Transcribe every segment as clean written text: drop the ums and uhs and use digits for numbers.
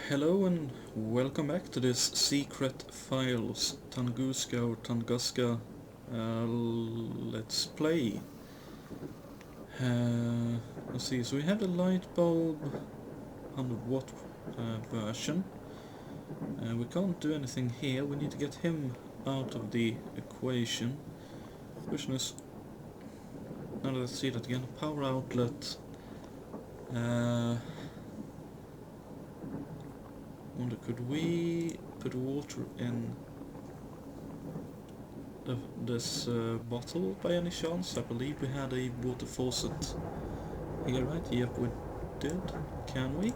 Hello and welcome back to this Secret Files Tunguska or Tunguska Let's Play. Let's see, so we have the light bulb 100 watt version. We can't do anything here, we need to get him out of the equation. Question is, now let's see that again, power outlet. Wonder, could we put water in this bottle by any chance? I believe we had a water faucet here, right? Yep, we did. Can we?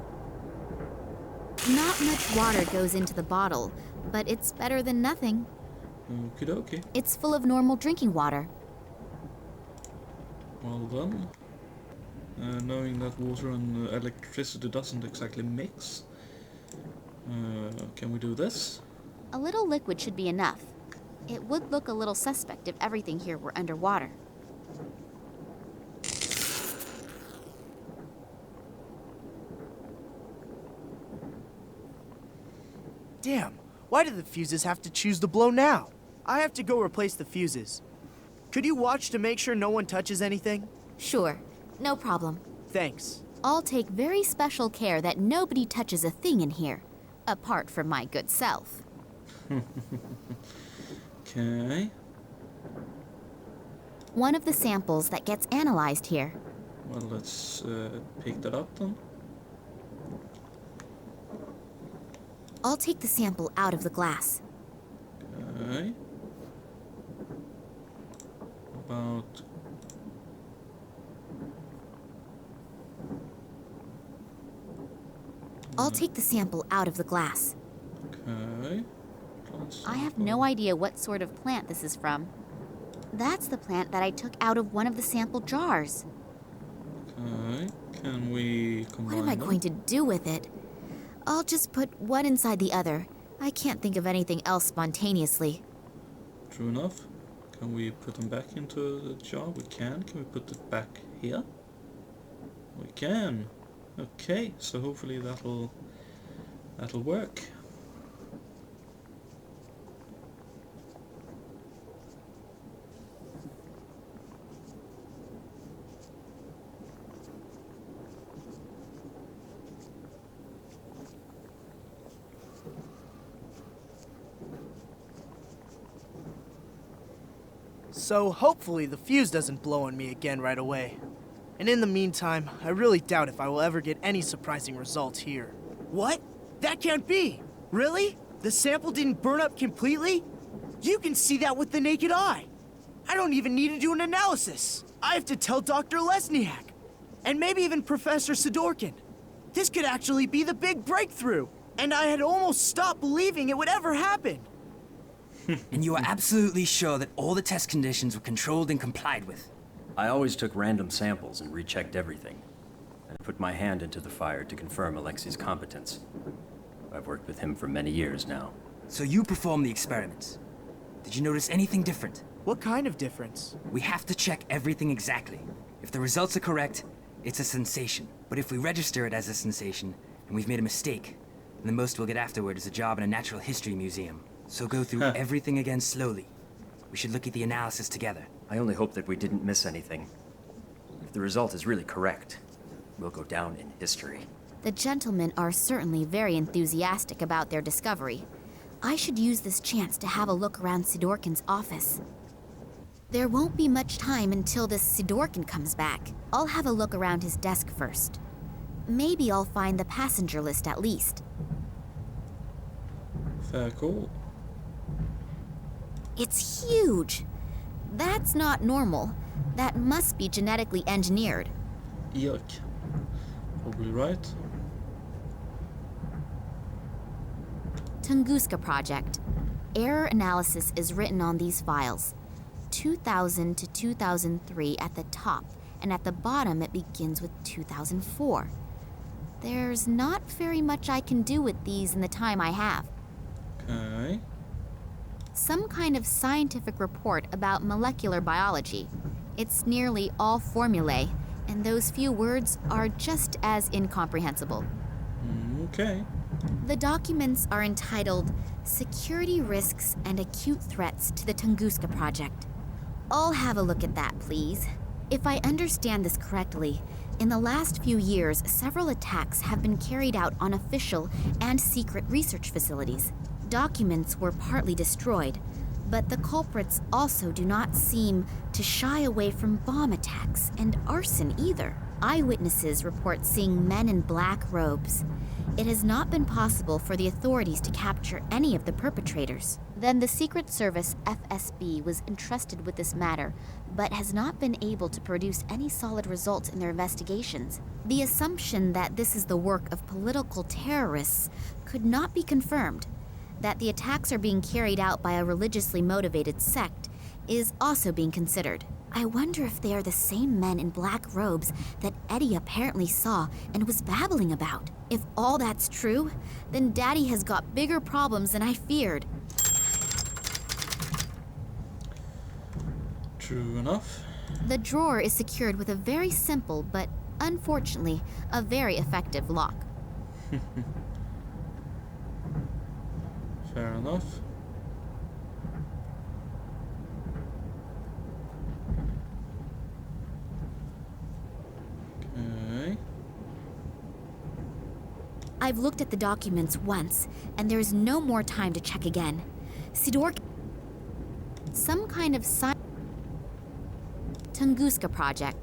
Not much water goes into the bottle, but it's better than nothing. Okie dokie. It's full of normal drinking water. Well done. Knowing that water and electricity doesn't exactly mix. Can we do this? A little liquid should be enough. It would look a little suspect if everything here were underwater. Damn, why do the fuses have to choose to blow now? I have to go replace the fuses. Could you watch to make sure no one touches anything? Sure, no problem. Thanks. I'll take very special care that nobody touches a thing in here, apart from my good self. Okay. One of the samples that gets analyzed here. Well, let's pick that up then. I'll take the sample out of the glass. Okay. About... I'll take the sample out of the glass. Okay. I have no idea what sort of plant this is from. That's the plant that I took out of one of the sample jars. Okay. Can we combine What am I going to do with it? I'll just put one inside the other. I can't think of anything else spontaneously. True enough. Can we put them back into the jar? We can. Can we put it back here? We can. Okay, so hopefully that'll work. So hopefully the fuse doesn't blow on me again right away. And in the meantime, I really doubt if I will ever get any surprising results here. What? That can't be! Really? The sample didn't burn up completely? You can see that with the naked eye! I don't even need to do an analysis! I have to tell Dr. Lesniak! And maybe even Professor Sidorkin! This could actually be the big breakthrough! And I had almost stopped believing it would ever happen! And you are absolutely sure that all the test conditions were controlled and complied with? I always took random samples and rechecked everything. I put my hand into the fire to confirm Alexi's competence. I've worked with him for many years now. So you performed the experiments. Did you notice anything different? What kind of difference? We have to check everything exactly. If the results are correct, it's a sensation. But if we register it as a sensation, and we've made a mistake, then the most we'll get afterward is a job in a natural history museum. So go through everything again slowly. We should look at the analysis together. I only hope that we didn't miss anything. If the result is really correct, we'll go down in history. The gentlemen are certainly very enthusiastic about their discovery. I should use this chance to have a look around Sidorkin's office. There won't be much time until this Sidorkin comes back. I'll have a look around his desk first. Maybe I'll find the passenger list at least. Fair call. It's huge. That's not normal. That must be genetically engineered. Yuck. Probably right. Tunguska Project. Error analysis is written on these files. 2000 to 2003 at the top, and at the bottom it begins with 2004. There's not very much I can do with these in the time I have. Okay. Some kind of scientific report about molecular biology. It's nearly all formulae, and those few words are just as incomprehensible. Okay. The documents are entitled Security Risks and Acute Threats to the Tunguska Project. I'll have a look at that, please. If I understand this correctly, in the last few years, several attacks have been carried out on official and secret research facilities. Documents were partly destroyed, but the culprits also do not seem to shy away from bomb attacks and arson either. Eyewitnesses report seeing men in black robes. It has not been possible for the authorities to capture any of the perpetrators. Then the Secret Service FSB was entrusted with this matter, but has not been able to produce any solid results in their investigations. The assumption that this is the work of political terrorists could not be confirmed. That the attacks are being carried out by a religiously motivated sect is also being considered. I wonder if they are the same men in black robes that Eddie apparently saw and was babbling about. If all that's true, then Daddy has got bigger problems than I feared. True enough. The drawer is secured with a very simple, but unfortunately, a very effective lock. Fair enough. Okay. I've looked at the documents once, and there's no more time to check again. Sidork... Some kind of Tunguska project.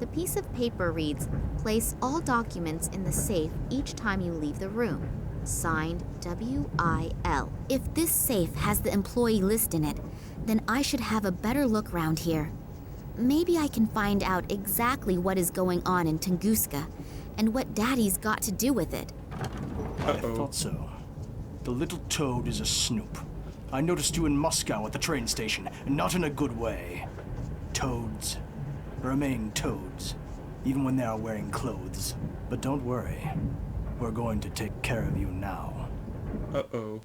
The piece of paper reads, "Place all documents in the safe each time you leave the room. Signed, W.I.L." If this safe has the employee list in it, then I should have a better look round here. Maybe I can find out exactly what is going on in Tunguska, and what Daddy's got to do with it. I thought so. The little toad is a snoop. I noticed you in Moscow at the train station, and not in a good way. Toads remain toads, even when they are wearing clothes. But don't worry. We're going to take care of you now. Uh-oh.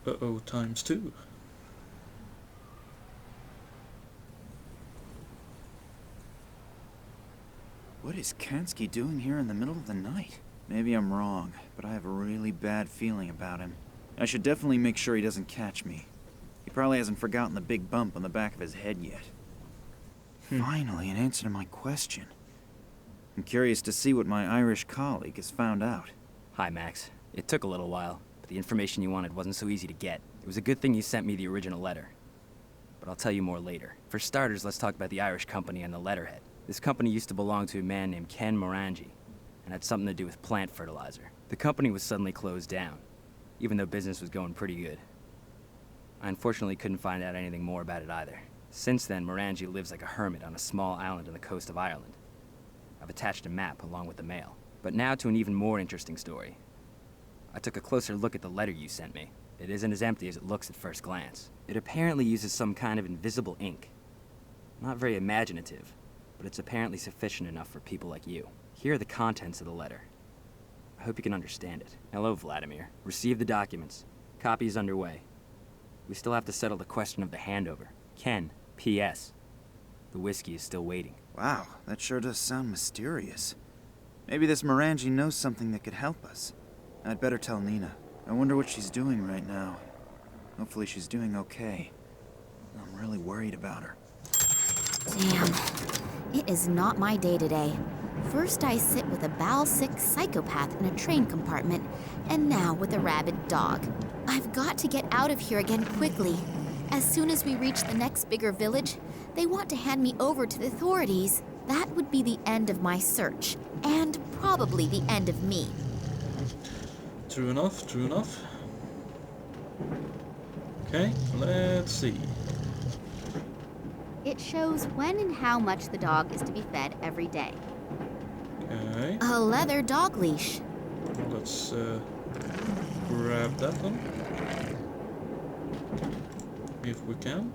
Uh-oh times 2. What is Kansky doing here in the middle of the night? Maybe I'm wrong, but I have a really bad feeling about him. I should definitely make sure he doesn't catch me. He probably hasn't forgotten the big bump on the back of his head yet. Finally, an answer to my question. I'm curious to see what my Irish colleague has found out. Hi, Max. It took a little while, but the information you wanted wasn't so easy to get. It was a good thing you sent me the original letter. But I'll tell you more later. For starters, let's talk about the Irish company and the letterhead. This company used to belong to a man named Ken Morangi, and had something to do with plant fertilizer. The company was suddenly closed down, even though business was going pretty good. I unfortunately couldn't find out anything more about it either. Since then, Morangi lives like a hermit on a small island on the coast of Ireland. I've attached a map along with the mail. But now to an even more interesting story. I took a closer look at the letter you sent me. It isn't as empty as it looks at first glance. It apparently uses some kind of invisible ink. Not very imaginative, but it's apparently sufficient enough for people like you. Here are the contents of the letter. I hope you can understand it. Hello, Vladimir. Receive the documents. Copy is underway. We still have to settle the question of the handover. Ken, P.S. The whiskey is still waiting. Wow, that sure does sound mysterious. Maybe this Morangi knows something that could help us. I'd better tell Nina. I wonder what she's doing right now. Hopefully she's doing okay. I'm really worried about her. Damn. It is not my day today. First I sit with a bowel-sick psychopath in a train compartment, and now with a rabid dog. I've got to get out of here again quickly. As soon as we reach the next bigger village, they want to hand me over to the authorities. That would be the end of my search, and probably the end of me. True enough, true enough. Okay, let's see. It shows when and how much the dog is to be fed every day. Okay, A leather dog leash. let's grab that one. If we can.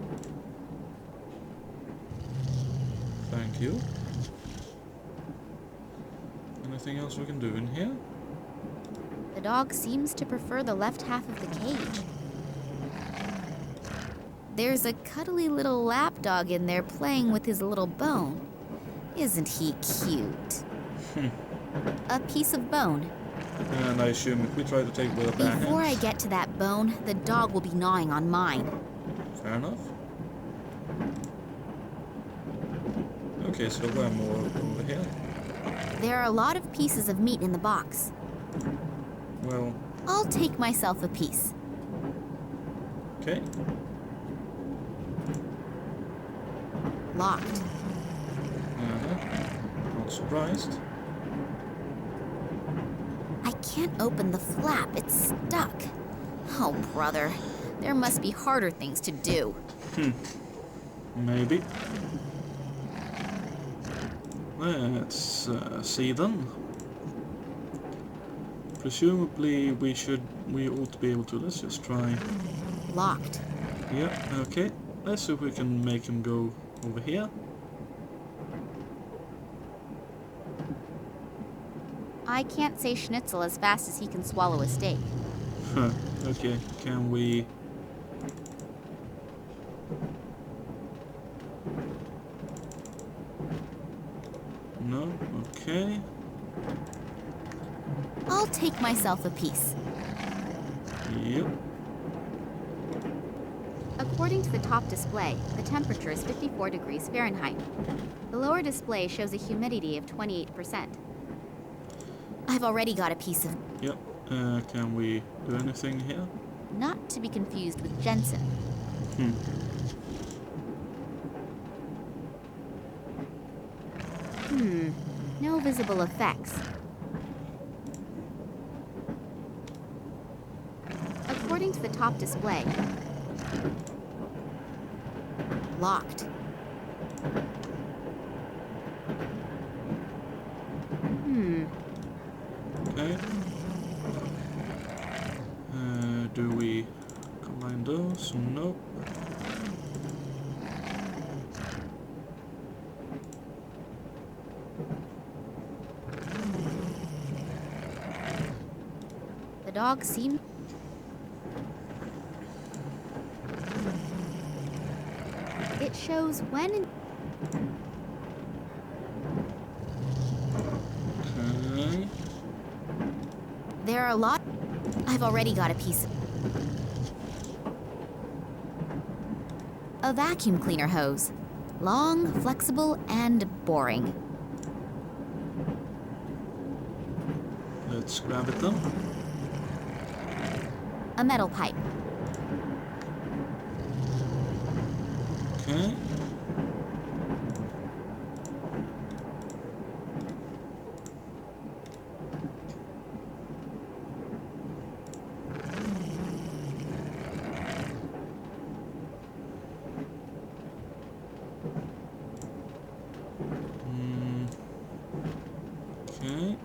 Thank you. Anything else we can do in here? The dog seems to prefer the left half of the cage. There's a cuddly little lapdog in there playing with his little bone. Isn't he cute? A piece of bone. And I assume if we try to take with a bare Before I hands. get to that bone, the dog will be gnawing on mine. Fair enough. Okay, so we're more over here. There are a lot of pieces of meat in the box. Well, I'll take myself a piece. okay. Locked. Not surprised. I can't open the flap. It's stuck. Oh, brother. There must be harder things to do. Maybe. Let's see then. Presumably we ought to be able to. Let's just try. Locked. Yeah, okay. Let's see if we can make him go over here. I can't say schnitzel as fast as he can swallow a steak. Huh. Okay, can we... No, okay. I'll take myself a piece. Yep. According to the top display, the temperature is 54 degrees Fahrenheit. The lower display shows a humidity of 28%. I've already got a piece of... Yep. Can we do anything here? Not to be confused with Jensen. No visible effects. According to the top display, locked. Okay. Do we combine those? Nope. The dog seems... It shows when and... Okay. There are a lot... I've already got a piece of... A vacuum cleaner hose. Long, flexible, and boring. Let's grab it then. A metal pipe. Okay. Okay.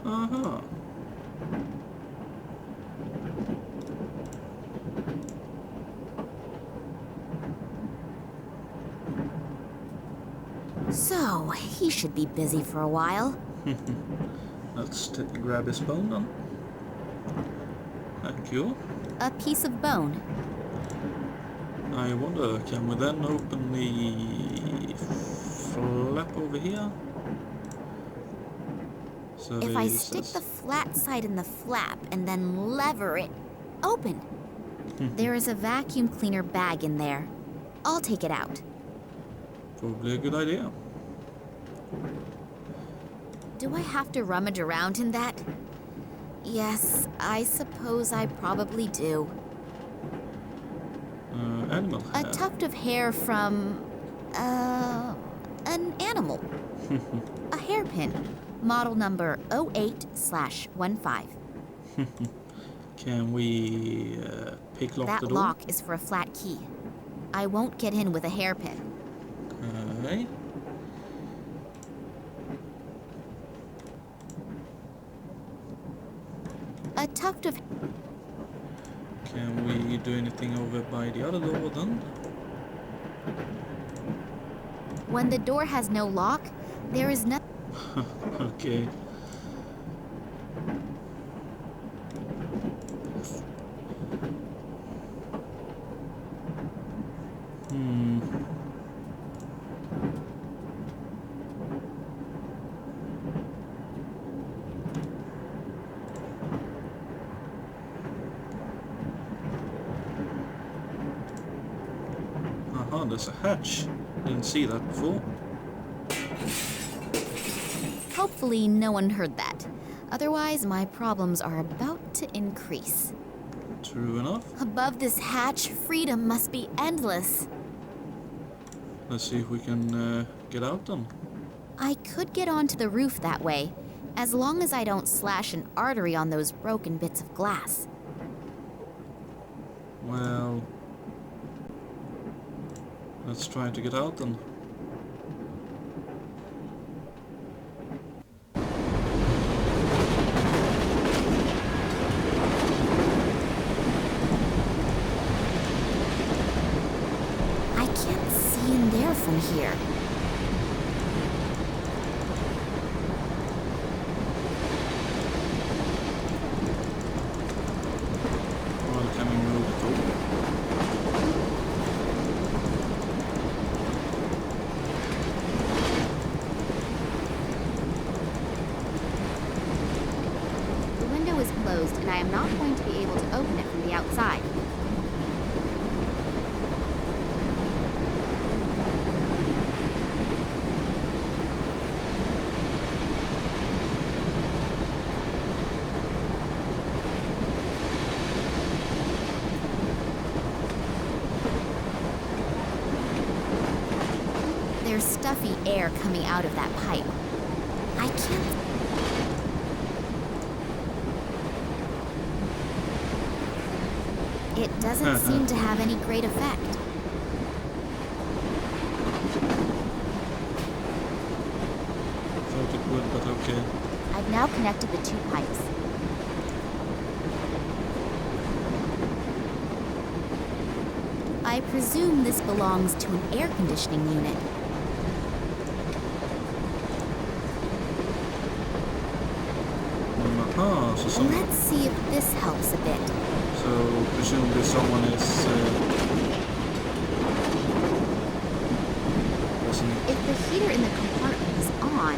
Uh-huh. So, he should be busy for a while. Let's grab his bone then. Thank you. A piece of bone. I wonder, can we then open the flap over here? So If I it stick says- the flat side in the flap and then lever it, open. There is a vacuum cleaner bag in there. I'll take it out. Probably a good idea. Do I have to rummage around in that? Yes, I suppose I probably do. Animal A hair. tuft of hair from... an animal. A hairpin. Model number 08/15. Can we pick lock That the door? lock is for a flat key. I won't get in with a hairpin. Okay. A tuft of... Can we do anything over by the other door then? When the door has no lock, there is nothing... Okay. Aha, there's a hatch. Didn't see that before. Hopefully no one heard that. Otherwise, my problems are about to increase. True enough. Above this hatch, freedom must be endless. Let's see if we can get out then. I could get onto the roof that way, as long as I don't slash an artery on those broken bits of glass. Well, let's try to get out then. I can't see in there from here. Well, can we move it over? The window is closed, and I am not going to be able to open it from the outside. There's stuffy air coming out of that pipe. I can't... It doesn't seem to have any great effect. Thought it would, but okay. I've now connected the two pipes. I presume this belongs to an air conditioning unit. Aha, so some, Let's see if this helps a bit. so presumably someone is wasn't. If the heater in the compartment is on,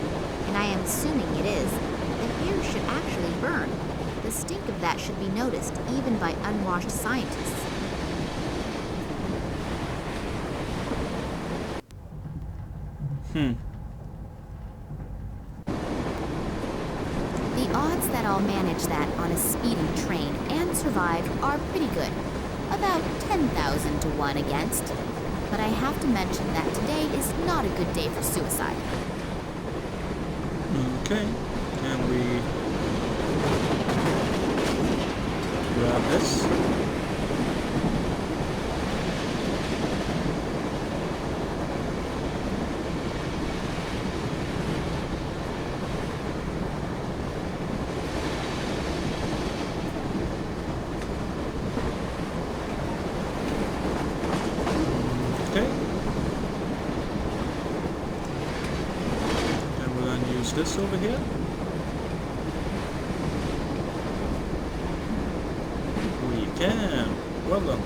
and I am assuming it is, the air should actually burn. The stink of that should be noticed even by unwashed scientists. The odds that I'll manage that on a speeding train and survive are pretty good. About 10,000 to 1 against. But I have to mention that today is not a good day for suicide. Okay, can we grab this? Okay. And we'll then use this over here. We can. Well done.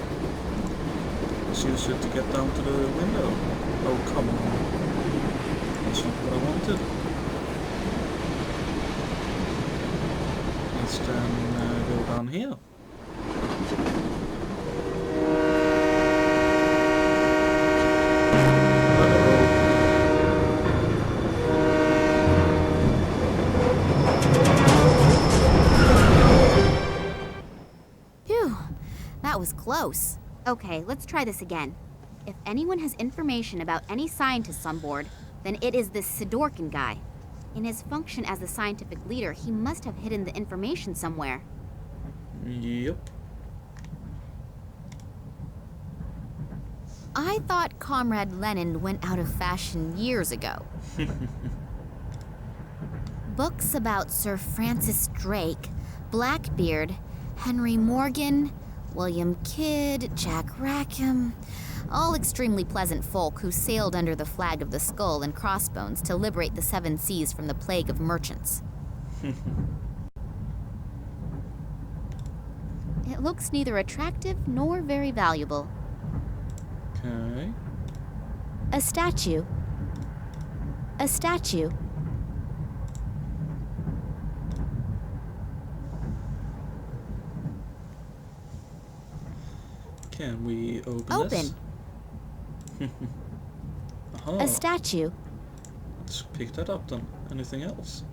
Let's use it to get down to the window. Oh, come on. That's not what I wanted. Let's then go down here. Phew, that was close. Okay, let's try this again. If anyone has information about any scientists on board, then it is this Sidorkin guy. In his function as the scientific leader, he must have hidden the information somewhere. Yep. I thought Comrade Lenin went out of fashion years ago. Books about Sir Francis Drake, Blackbeard, Henry Morgan, William Kidd, Jack Rackham, all extremely pleasant folk who sailed under the flag of the Skull and Crossbones to liberate the Seven Seas from the plague of merchants. It looks neither attractive nor very valuable. Okay. A statue. A statue. Can we open Open. this? Aha. A statue. Let's pick that up then. Anything else?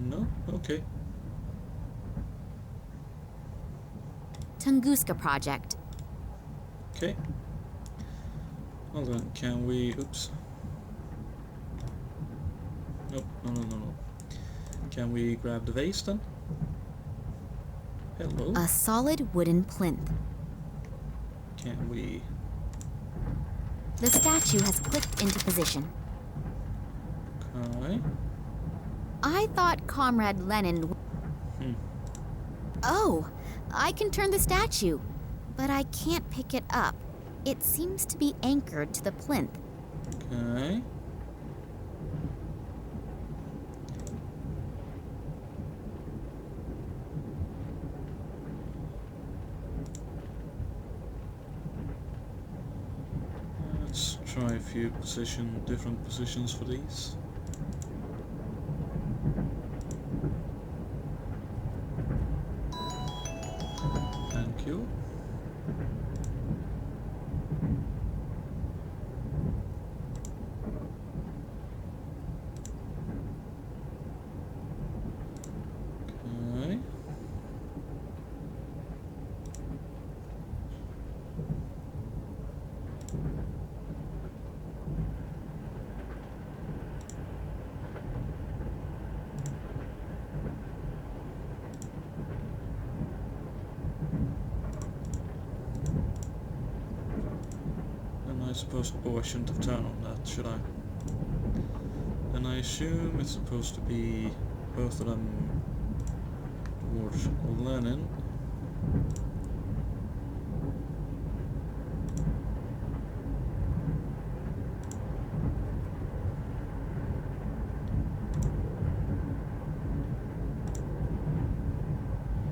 No? Okay. Tunguska project. Okay. Well then, can we... Oops. Nope, no. Can we grab the vase then? Hello? A solid wooden plinth. Can we... The statue has clicked into position. Okay. I thought Comrade Lenin... Oh, I can turn the statue, but I can't pick it up. It seems to be anchored to the plinth. Okay. Let's try a few different positions for these. Thank you. Okay. And I suppose... Oh, I shouldn't have turned on that, should I? Then I assume it's supposed to be both of them towards Lenin.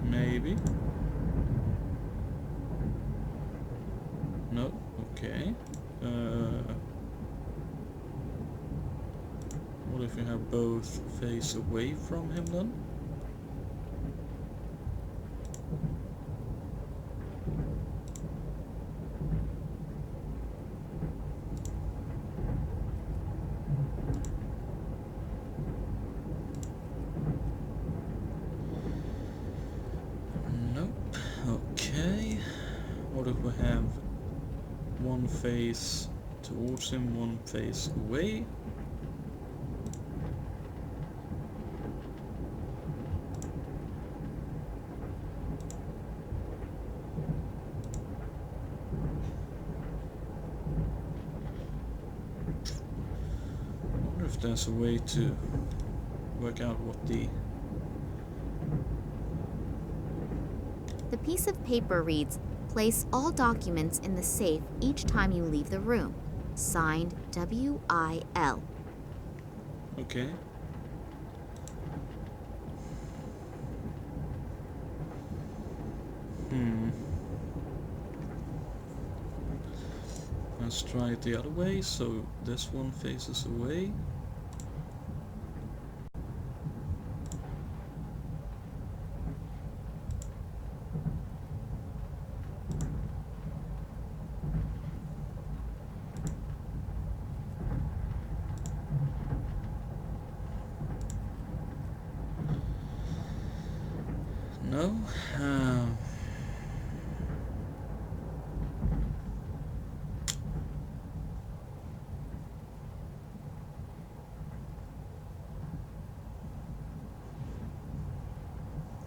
Maybe. No, okay. What if we have both face away from him then? Nope. Okay. What if we have one face towards him, one face away? I wonder if there's a way to work out what the... The piece of paper reads, "Place all documents in the safe each time you leave the room. Signed, W.I.L." Okay. Let's try it the other way, so this one faces away. No.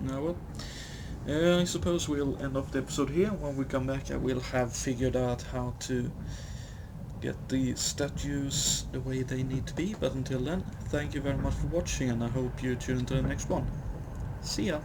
No, well, I suppose we'll end off the episode here. When we come back I will have figured out how to get the statues the way they need to be, but until then, thank you very much for watching and I hope you tune into the next one. See ya!